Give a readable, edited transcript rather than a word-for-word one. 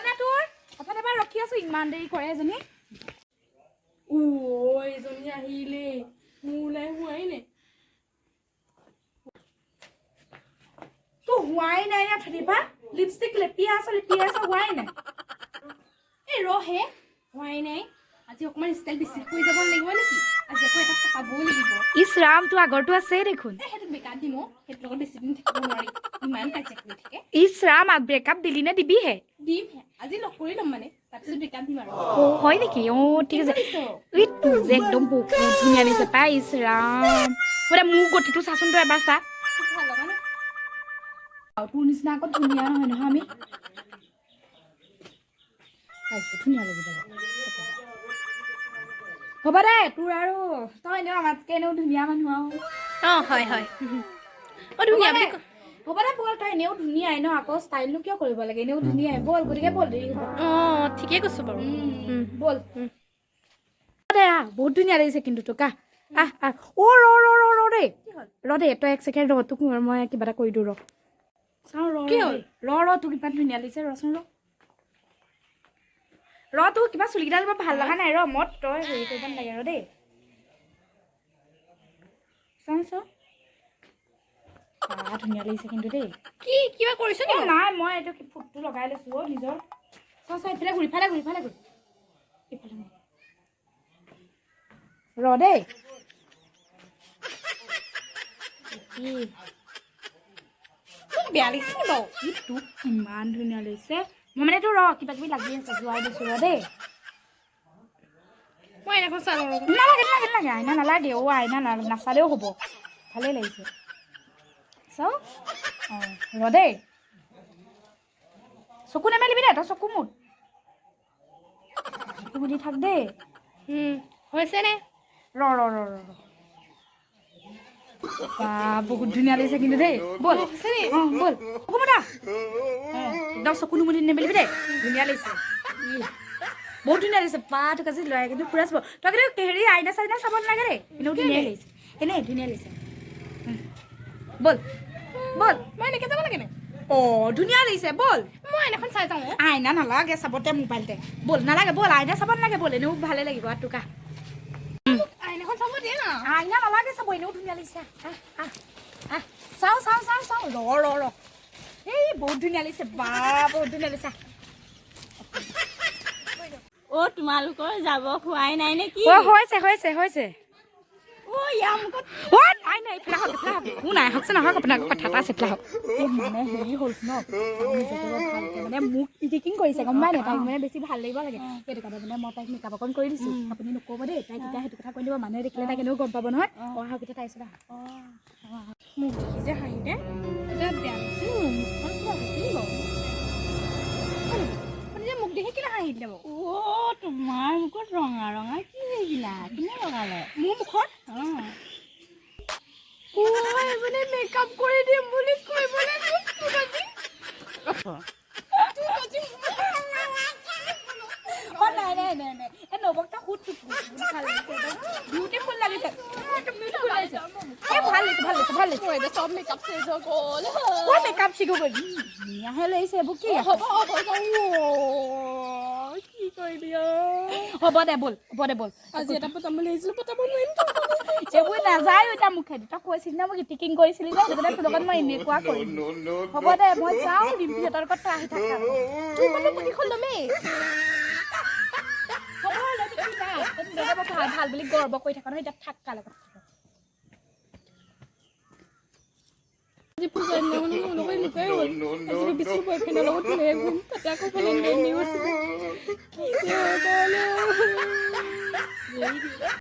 নে তোৰ কথা এবাৰ ৰখি আছো ইমান দেৰি কৰে এজনী এজনী আহিলে মোৰ ওলাই হোৱাই নাই তো হোৱাই নাই না থৰিবা লিপষ্টিক লেপিয়া আছে হোৱাই নাই এই ৰহে হোৱাই নাই আজি অকমান ষ্টাইল বেছি হৈ যাব লাগিব নেকি আজি আকৌ এটা পাবই লাগিব ইছ ৰাম তো আগৰটো আছে দেখোন সেইটো বেকআপ দিম সেইটো লগত বেছি দিন থাকিব নোৱাৰি ইমান কাজিয়া কৰি থাকে ইছ ৰাম ব্ৰেকআপ দিলি নে দিবিহে দিম আজি লগ কৰি ল'ম মানে তাৰপিছত বেকআপ দিম আৰু হয় নেকি ঠিক আছে এই তোৰ যে একদম বহুত ধুনীয়া লাগিছে পাই ইছ ৰাম বোলে মোৰ গতিটো চাচোন তই এবাৰ চা ভাল লগা নাই তোৰ নিচিনা আকৌ ধুনীয়া নহয় নহয় আমি ধুনীয়া লাগিব হ'ব দে তোৰ আৰু তই এনেও আমাতকৈ এনেও ধুনীয়া মানুহ আৰু হয় ধুনীয়া বুলি হ'ব দে বল তই এনেও ধুনীয়াই ন আকৌ ষ্টাইলনো কিয় কৰিব লাগে এনেও ধুনীয়াই বল গতিকে বল দেৰি হ'ব ঠিকেই কৈছো বাৰু বল দে বহুত ধুনীয়া লাগিছে কিন্তু তোক আহ ৰ দেই তই এক ছেকেণ্ড ৰ তোক মই কিবা এটা কৰি দিওঁ ৰ চাওঁ ৰ তোক ইমান ধুনীয়া লাগিছে ৰচোন ৰ তোৰ কিবা চুলিকেইডাল ভাল লগা নাই ৰ মত তই হেৰি কৰিব নালাগে ৰ দেই চাওঁ ধুনীয়া লাগিছে কিন্তু দেই কি কিবা কৰিছ নি নাই মই এইটো ফুটটো লগাই লৈছো নিজৰ চাওঁ এইফালে ঘূৰি ফালে ৰ দেই বেয়া লাগিছে নি বাৰু তোক কিমান ধুনীয়া লাগিছে মই মানে তোৰ ৰ কিবা কিবি লাগি আছে যোৱাই দিছো ৰ দেই মই এনেকৈ চাওঁ নালাগে আইনা নালাগে আইনা নাচালেও হ'ব ভালেই লাগিছে চাওঁ ৰ দেই চকু নেমেলিবি দে তই চকু মুদি থাক দেই হৈছে নে ৰ বহুত ধুনীয়া লাগিছে কিন্তু দেই বল বল একদম চকু মুদি নেমেলিবি দেই ধুনীয়া লাগিছে বহুত ধুনীয়া লাগিছে তোক আজি ল'ৰাই কিন্তু পুৰা চাব তই কিন্তু হেৰি আইনা চাইনা চাব নালাগে দেই এনেও ধুনীয়া লাগিছে ধুনীয়া লাগিছে বল মই এনেকৈ যাব লাগে নে ধুনীয়া লাগিছে বল মই আইনাখন চাই যাওঁ আইনা নালাগে চাবতে মোবাইলতে বল নালাগে বল আইনা চাব নালাগে বল এনেও ভালে লাগিব তোক আইনাখন চাব দিয়ে না আইনা নালাগে চাব এনেও ধুনীয়া লাগিছে চাওঁ ৰ এই বহুত ধুনীয়া লাগিছে বহুত ধুনীয়া লাগিছে তোমালোকৰ যাব খোৱাই নাই নে কি হৈছে নাই হওক আপোনাৰ কথা এটা আছে মানে হেৰি হ'ল ন মানে মোক ইডিটিং কৰিছে গম পাই নাই তাইক মানে বেছি ভাল লাগিব লাগে সেইটো কাৰণে মানে মই তাইক মেকআপ অকণ কৰি দিছোঁ আপুনি নক'ব দেই তাইক তেতিয়া সেইটো কথা কৈ দিব মানুহে দেখিলে তাইক এনেও গম পাব নহয় অহা কেতিয়া তাই চোৱা মোক দেখি যে হাঁহিতে বেয়া লাগিছে মোক দেখি কিনে হাঁহি দিলে তোমাৰ মুখত ৰঙা কি হৈছিলা কোনে লগালে মোৰ মুখত মানে মেকআপ কৰি দিম বুলি কৈ মানে নাই নবকটা ভাল লাগিছে বিউটিফুল লাগিছে ভাল লাগিছে চব মেকআপ চেঞ্জ হৈ গ'ল মেকআপ শিকো ধুনীয়াহে লাগিছে এইবোৰ কি হ'ব কি কৰিবি হ'ব দে বল আজি এটা পতাম বুলি আহিছিলোঁ পতাব নোৱাৰিম এইবোৰ নাযায় এতিয়া মুখেদি তই কৈছিলি না মোক ইটিকিং কৰিছিলি যে সেইটো কাৰণে তোৰ লগত মই এনেকুৱা কৰিম হ'ব দে মই যাওঁ ৰিম্পিহঁতৰ লগত তই আহি থাক ভাল বুলি গৰ্ব কৰি থাক নহয় এতিয়া থাক কাৰ লগত পূজা দিনাখন মোৰ লগত এনেকুৱাই হ'ল আজি ভাবিছিলোঁ বয়ফ্ৰেণ্ডৰ লগত ধুনীয়াকৈ ঘূৰিম তাতে আকৌ ভেলেণ্টাইন ডে আছিলে